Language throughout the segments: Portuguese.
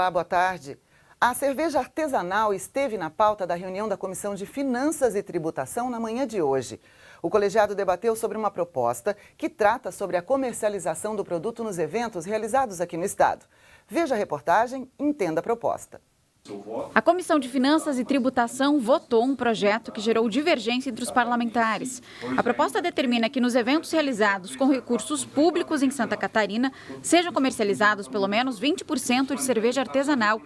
Olá, boa tarde. A cerveja artesanal esteve na pauta da reunião da Comissão de Finanças e Tributação na manhã de hoje. O colegiado debateu sobre uma proposta que trata sobre a comercialização do produto nos eventos realizados aqui no estado. Veja a reportagem e entenda a proposta. A Comissão de Finanças e Tributação votou um projeto que gerou divergência entre os parlamentares. A proposta determina que nos eventos realizados com recursos públicos em Santa Catarina sejam comercializados pelo menos 20% de cerveja artesanal.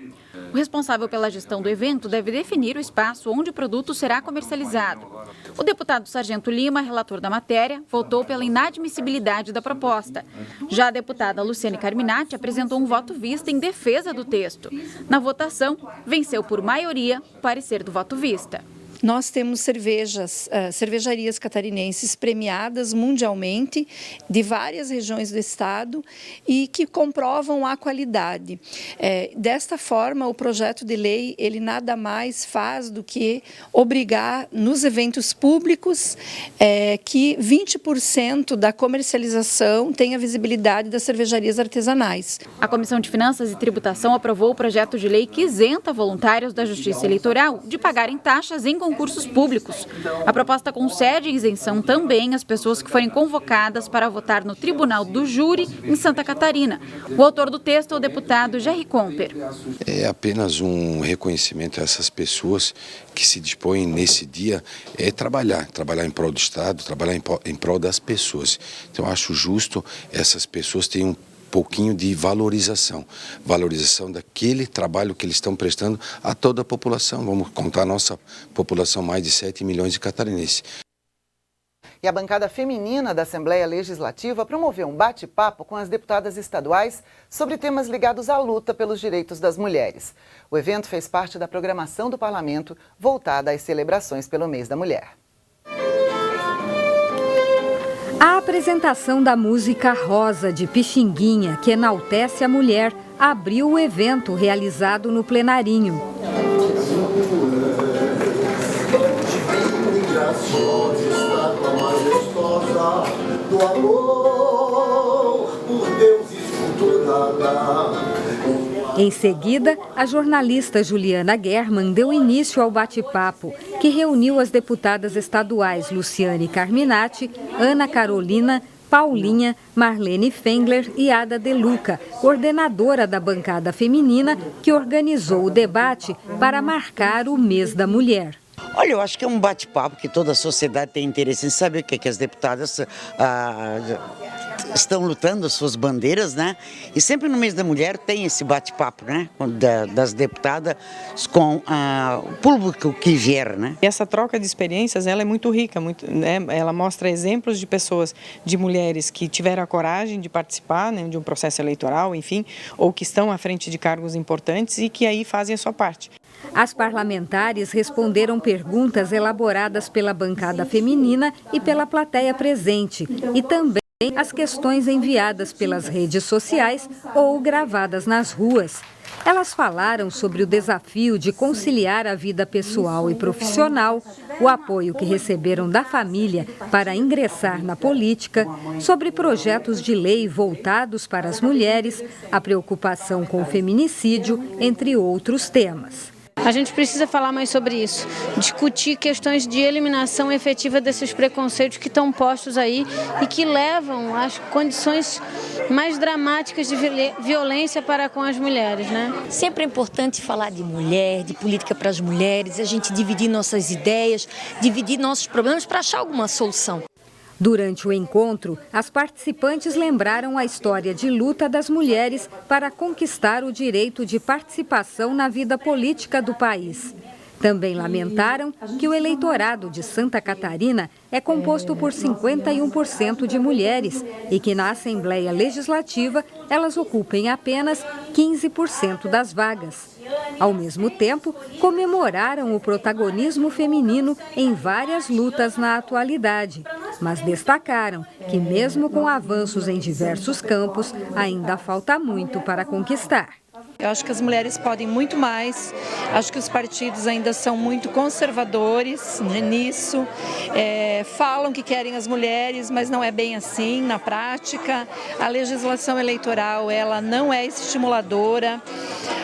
O responsável pela gestão do evento deve definir o espaço onde o produto será comercializado. O deputado Sargento Lima, relator da matéria, votou pela inadmissibilidade da proposta. Já a deputada Luciane Carminati apresentou um voto vista em defesa do texto. Na votação, venceu por maioria o parecer do voto vista. Nós temos cervejarias catarinenses premiadas mundialmente de várias regiões do estado e que comprovam a qualidade. Desta forma, o projeto de lei, ele nada mais faz do que obrigar nos eventos públicos que 20% da comercialização tenha visibilidade das cervejarias artesanais. A Comissão de Finanças e Tributação aprovou o projeto de lei que isenta voluntários da Justiça Eleitoral de pagarem taxas em concursos públicos. A proposta concede isenção também às pessoas que forem convocadas para votar no Tribunal do Júri em Santa Catarina. O autor do texto é o deputado Jerry Comper. É apenas um reconhecimento a essas pessoas que se dispõem nesse dia trabalhar em prol do Estado, trabalhar em prol das pessoas. Então, eu acho justo essas pessoas terem um pouquinho de valorização daquele trabalho que eles estão prestando a toda a população. Vamos contar a nossa população, mais de 7 milhões de catarinenses. E a bancada feminina da Assembleia Legislativa promoveu um bate-papo com as deputadas estaduais sobre temas ligados à luta pelos direitos das mulheres. O evento fez parte da programação do Parlamento voltada às celebrações pelo mês da mulher. A apresentação da música Rosa de Pixinguinha, que enaltece a mulher, abriu o evento realizado no plenarinho. Em seguida, a jornalista Juliana German deu início ao bate-papo, que reuniu as deputadas estaduais Luciane Carminati, Ana Carolina, Paulinha, Marlene Fengler e Ada De Luca, coordenadora da bancada feminina, que organizou o debate para marcar o mês da mulher. Olha, eu acho que é um bate-papo que toda a sociedade tem interesse em saber o que as deputadas estão lutando, as suas bandeiras, né? E sempre no mês da mulher tem esse bate-papo, né? Das deputadas com o público que vier, né? Essa troca de experiências, ela é muito rica, né? Ela mostra exemplos de pessoas, de mulheres que tiveram a coragem de participar, né, de um processo eleitoral, enfim, ou que estão à frente de cargos importantes e que aí fazem a sua parte. As parlamentares responderam perguntas elaboradas pela bancada feminina e pela plateia presente, e também as questões enviadas pelas redes sociais ou gravadas nas ruas. Elas falaram sobre o desafio de conciliar a vida pessoal e profissional, o apoio que receberam da família para ingressar na política, sobre projetos de lei voltados para as mulheres, a preocupação com o feminicídio, entre outros temas. A gente precisa falar mais sobre isso, discutir questões de eliminação efetiva desses preconceitos que estão postos aí e que levam às condições mais dramáticas de violência para com as mulheres, né? Sempre é importante falar de mulher, de política para as mulheres, a gente dividir nossas ideias, dividir nossos problemas para achar alguma solução. Durante o encontro, as participantes lembraram a história de luta das mulheres para conquistar o direito de participação na vida política do país. Também lamentaram que o eleitorado de Santa Catarina é composto por 51% de mulheres e que na Assembleia Legislativa elas ocupem apenas 15% das vagas. Ao mesmo tempo, comemoraram o protagonismo feminino em várias lutas na atualidade, mas destacaram que, mesmo com avanços em diversos campos, ainda falta muito para conquistar. Eu acho que as mulheres podem muito mais, acho que os partidos ainda são muito conservadores nisso, falam que querem as mulheres, mas não é bem assim na prática. A legislação eleitoral, ela não é estimuladora.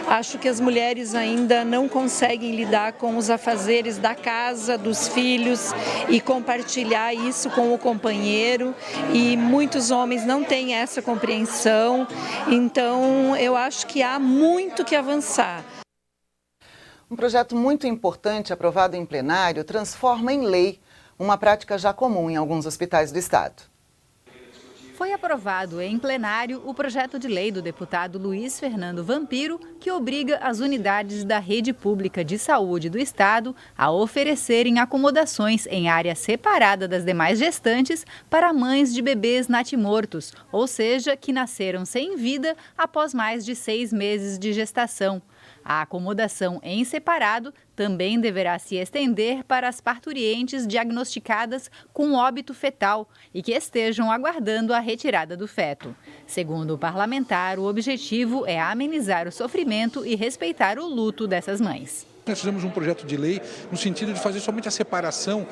Acho que as mulheres ainda não conseguem lidar com os afazeres da casa, dos filhos e compartilhar isso com o companheiro, e muitos homens não têm essa compreensão, então eu acho que há muito que avançar. Um projeto muito importante aprovado em plenário transforma em lei uma prática já comum em alguns hospitais do estado. Foi aprovado em plenário o projeto de lei do deputado Luiz Fernando Vampiro, que obriga as unidades da rede pública de saúde do estado a oferecerem acomodações em área separada das demais gestantes para mães de bebês natimortos, ou seja, que nasceram sem vida após mais de 6 meses de gestação. A acomodação em separado também deverá se estender para as parturientes diagnosticadas com óbito fetal e que estejam aguardando a retirada do feto. Segundo o parlamentar, o objetivo é amenizar o sofrimento e respeitar o luto dessas mães. Nós fizemos um projeto de lei no sentido de fazer somente a separação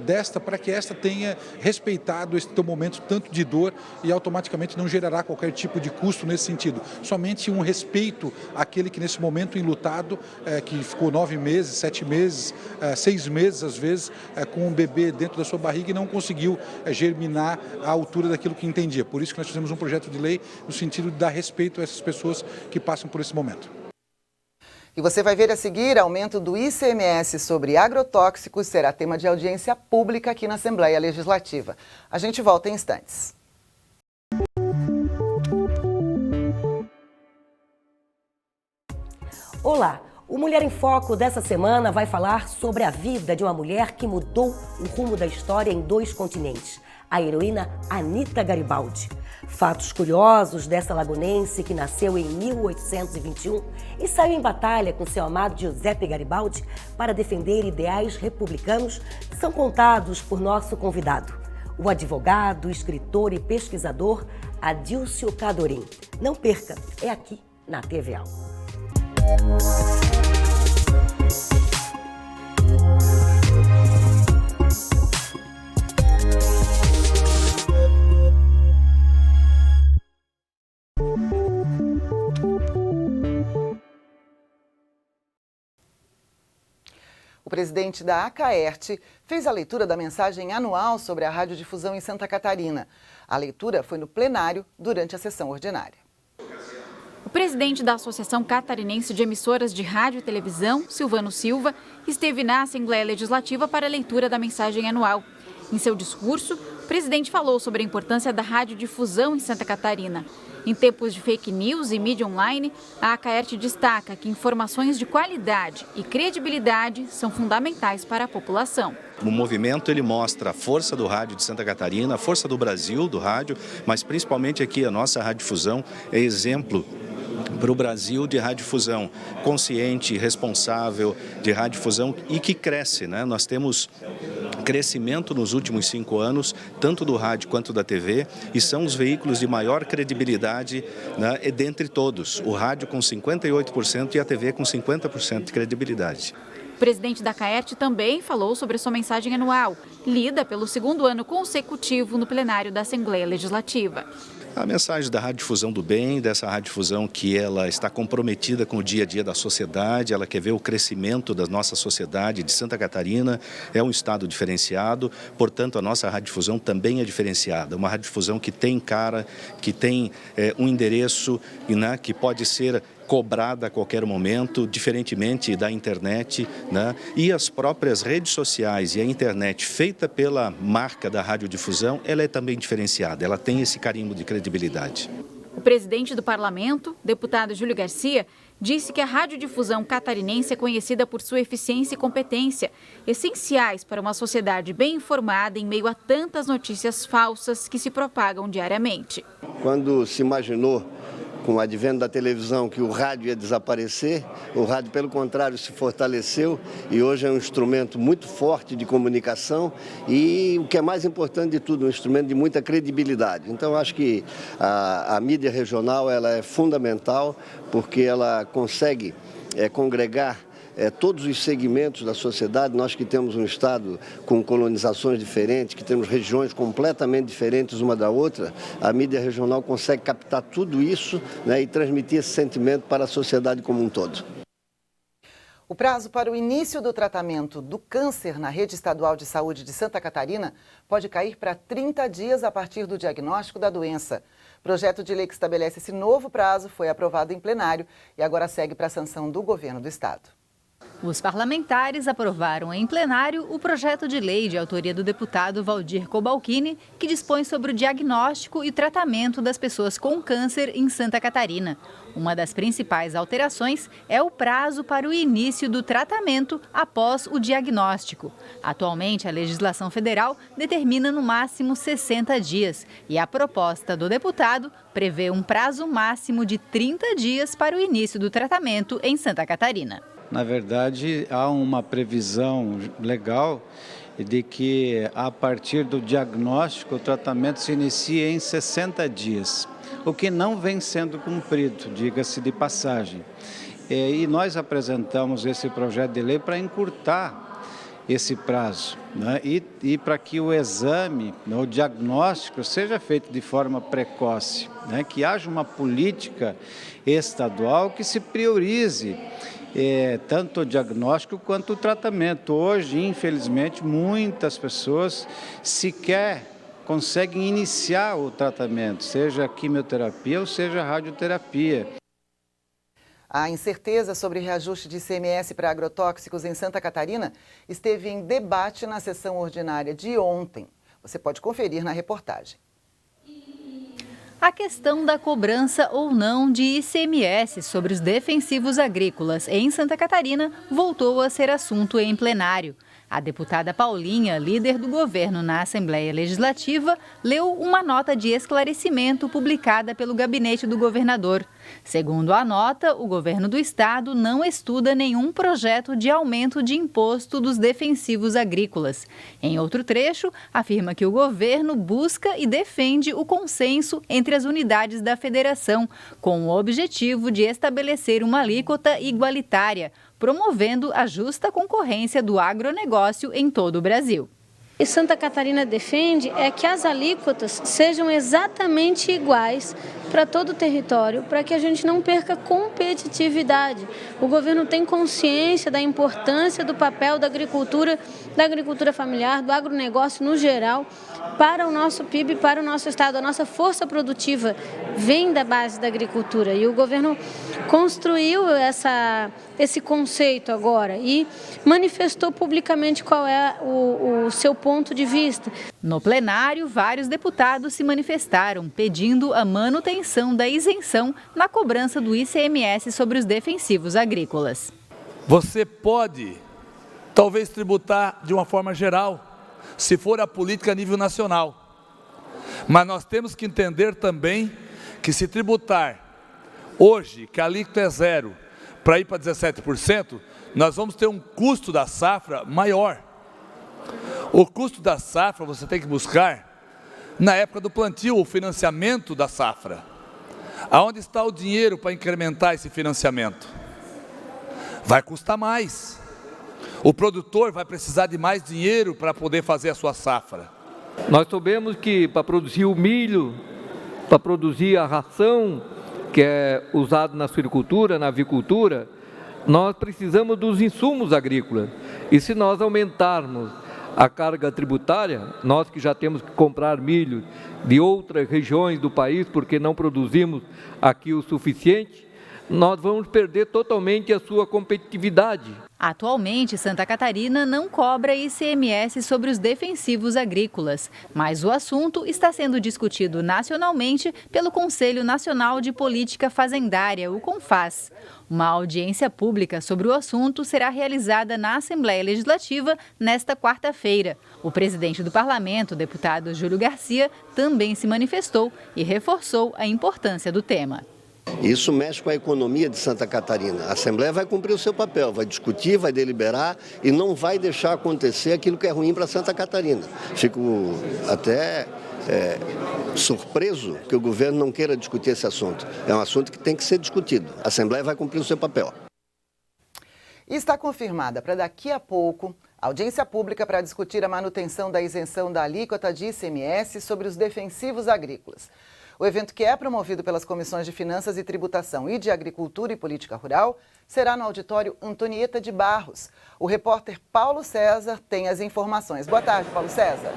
desta, para que esta tenha respeitado esse teu momento tanto de dor e automaticamente não gerará qualquer tipo de custo nesse sentido. Somente um respeito àquele que nesse momento enlutado, que ficou 9 meses, 7 meses, 6 meses às vezes, com um bebê dentro da sua barriga e não conseguiu germinar à altura daquilo que entendia. Por isso que nós fizemos um projeto de lei no sentido de dar respeito a essas pessoas que passam por esse momento. E você vai ver a seguir, aumento do ICMS sobre agrotóxicos será tema de audiência pública aqui na Assembleia Legislativa. A gente volta em instantes. Olá, o Mulher em Foco dessa semana vai falar sobre a vida de uma mulher que mudou o rumo da história em 2 continentes, a heroína Anita Garibaldi. Fatos curiosos dessa lagunense que nasceu em 1821 e saiu em batalha com seu amado Giuseppe Garibaldi para defender ideais republicanos são contados por nosso convidado, o advogado, escritor e pesquisador Adílcio Cadorim. Não perca, é aqui na TVA. O presidente da Acaerte fez a leitura da mensagem anual sobre a radiodifusão em Santa Catarina. A leitura foi no plenário durante a sessão ordinária. O presidente da Associação Catarinense de Emissoras de Rádio e Televisão, Silvano Silva, esteve na Assembleia Legislativa para a leitura da mensagem anual. Em seu discurso, o presidente falou sobre a importância da radiodifusão em Santa Catarina. Em tempos de fake news e mídia online, a Acaerte destaca que informações de qualidade e credibilidade são fundamentais para a população. O movimento ele mostra a força do rádio de Santa Catarina, a força do Brasil, do rádio, mas principalmente aqui a nossa radiodifusão é exemplo para o Brasil de radiodifusão consciente, responsável, de radiodifusão e que cresce, né? Nós temos crescimento nos últimos 5 anos, tanto do rádio quanto da TV, e são os veículos de maior credibilidade, né, dentre todos. O rádio com 58% e a TV com 50% de credibilidade. O presidente da Acaerte também falou sobre sua mensagem anual, lida pelo 2º ano consecutivo no plenário da Assembleia Legislativa. A mensagem da radiodifusão do bem, dessa radiodifusão que ela está comprometida com o dia a dia da sociedade, ela quer ver o crescimento da nossa sociedade de Santa Catarina, é um estado diferenciado, portanto a nossa radiodifusão também é diferenciada, uma radiodifusão que tem cara, que tem um endereço, né, que pode ser cobrada a qualquer momento, diferentemente da internet, né? E as próprias redes sociais e a internet feita pela marca da radiodifusão, ela é também diferenciada, ela tem esse carimbo de credibilidade. O presidente do parlamento, deputado Júlio Garcia, disse que a radiodifusão catarinense é conhecida por sua eficiência e competência, essenciais para uma sociedade bem informada em meio a tantas notícias falsas que se propagam diariamente. Quando se imaginou com o advento da televisão, que o rádio ia desaparecer. O rádio, pelo contrário, se fortaleceu e hoje é um instrumento muito forte de comunicação e, o que é mais importante de tudo, um instrumento de muita credibilidade. Então, acho que a mídia regional ela é fundamental porque ela consegue congregar todos os segmentos da sociedade. Nós que temos um estado com colonizações diferentes, que temos regiões completamente diferentes uma da outra, a mídia regional consegue captar tudo isso, né, e transmitir esse sentimento para a sociedade como um todo. O prazo para o início do tratamento do câncer na rede estadual de saúde de Santa Catarina pode cair para 30 dias a partir do diagnóstico da doença. O projeto de lei que estabelece esse novo prazo foi aprovado em plenário e agora segue para a sanção do governo do estado. Os parlamentares aprovaram em plenário o projeto de lei de autoria do deputado Valdir Cobalcini, que dispõe sobre o diagnóstico e tratamento das pessoas com câncer em Santa Catarina. Uma das principais alterações é o prazo para o início do tratamento após o diagnóstico. Atualmente, a legislação federal determina no máximo 60 dias e a proposta do deputado prevê um prazo máximo de 30 dias para o início do tratamento em Santa Catarina. Na verdade, há uma previsão legal de que, a partir do diagnóstico, o tratamento se inicia em 60 dias, o que não vem sendo cumprido, diga-se de passagem. E nós apresentamos esse projeto de lei para encurtar esse prazo, né? E para que o exame, o diagnóstico, seja feito de forma precoce, né? Que haja uma política estadual que se priorize tanto o diagnóstico quanto o tratamento. Hoje, infelizmente, muitas pessoas sequer conseguem iniciar o tratamento, seja quimioterapia ou seja radioterapia. A incerteza sobre reajuste de ICMS para agrotóxicos em Santa Catarina esteve em debate na sessão ordinária de ontem. Você pode conferir na reportagem. A questão da cobrança ou não de ICMS sobre os defensivos agrícolas em Santa Catarina voltou a ser assunto em plenário. A deputada Paulinha, líder do governo na Assembleia Legislativa, leu uma nota de esclarecimento publicada pelo gabinete do governador. Segundo a nota, o governo do estado não estuda nenhum projeto de aumento de imposto dos defensivos agrícolas. Em outro trecho, afirma que o governo busca e defende o consenso entre as unidades da federação, com o objetivo de estabelecer uma alíquota igualitária, promovendo a justa concorrência do agronegócio em todo o Brasil. E Santa Catarina defende é que as alíquotas sejam exatamente iguais para todo o território, para que a gente não perca competitividade. O governo tem consciência da importância do papel da agricultura familiar, do agronegócio no geral, para o nosso PIB, para o nosso estado. A nossa força produtiva vem da base da agricultura e o governo construiu esse conceito agora e manifestou publicamente qual é o seu ponto de vista. No plenário, vários deputados se manifestaram pedindo a manutenção da isenção na cobrança do ICMS sobre os defensivos agrícolas. Você pode, talvez, tributar de uma forma geral, se for a política a nível nacional. Mas nós temos que entender também que se tributar hoje, que a alíquota é 0, para ir para 17%, nós vamos ter um custo da safra maior. O custo da safra você tem que buscar na época do plantio, o financiamento da safra. Aonde está o dinheiro para incrementar esse financiamento? Vai custar mais. O produtor vai precisar de mais dinheiro para poder fazer a sua safra. Nós soubemos que para produzir o milho, para produzir a ração, que é usado na suinocultura, na avicultura, nós precisamos dos insumos agrícolas. E se nós aumentarmos a carga tributária, nós que já temos que comprar milho de outras regiões do país, porque não produzimos aqui o suficiente, nós vamos perder totalmente a sua competitividade. Atualmente, Santa Catarina não cobra ICMS sobre os defensivos agrícolas, mas o assunto está sendo discutido nacionalmente pelo Conselho Nacional de Política Fazendária, o CONFAS. Uma audiência pública sobre o assunto será realizada na Assembleia Legislativa nesta quarta-feira. O presidente do Parlamento, o deputado Júlio Garcia, também se manifestou e reforçou a importância do tema. Isso mexe com a economia de Santa Catarina. A Assembleia vai cumprir o seu papel, vai discutir, vai deliberar e não vai deixar acontecer aquilo que é ruim para Santa Catarina. Fico até surpreso que o governo não queira discutir esse assunto. É um assunto que tem que ser discutido. A Assembleia vai cumprir o seu papel. E está confirmada para daqui a pouco a audiência pública para discutir a manutenção da isenção da alíquota de ICMS sobre os defensivos agrícolas. O evento, que é promovido pelas comissões de Finanças e Tributação e de Agricultura e Política Rural, será no auditório Antonieta de Barros. O repórter Paulo César tem as informações. Boa tarde, Paulo César.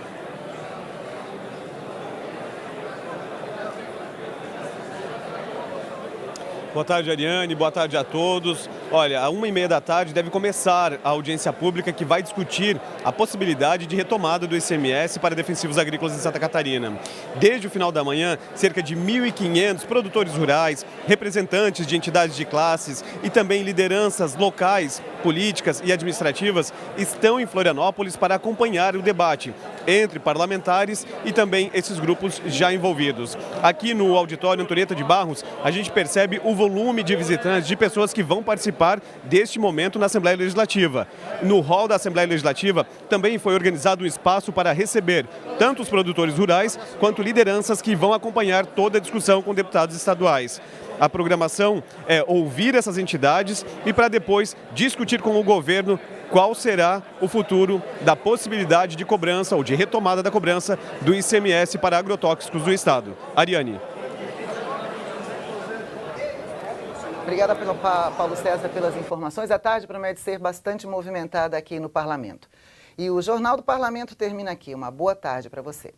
Boa tarde, Ariane. Boa tarde a todos. Olha, às 1h30 da tarde deve começar a audiência pública que vai discutir a possibilidade de retomada do ICMS para defensivos agrícolas em Santa Catarina. Desde o final da manhã, cerca de 1.500 produtores rurais, representantes de entidades de classes e também lideranças locais, políticas e administrativas estão em Florianópolis para acompanhar o debate entre parlamentares e também esses grupos já envolvidos. Aqui no auditório Antonieta de Barros, a gente percebe o volume de visitantes, de pessoas que vão participar deste momento na Assembleia Legislativa. No hall da Assembleia Legislativa também foi organizado um espaço para receber tanto os produtores rurais quanto lideranças que vão acompanhar toda a discussão com deputados estaduais. A programação é ouvir essas entidades e para depois discutir com o governo qual será o futuro da possibilidade de cobrança ou de retomada da cobrança do ICMS para agrotóxicos do Estado. Ariane. Obrigada, Paulo César, pelas informações. A tarde promete ser bastante movimentada aqui no Parlamento. E o Jornal do Parlamento termina aqui. Uma boa tarde para você.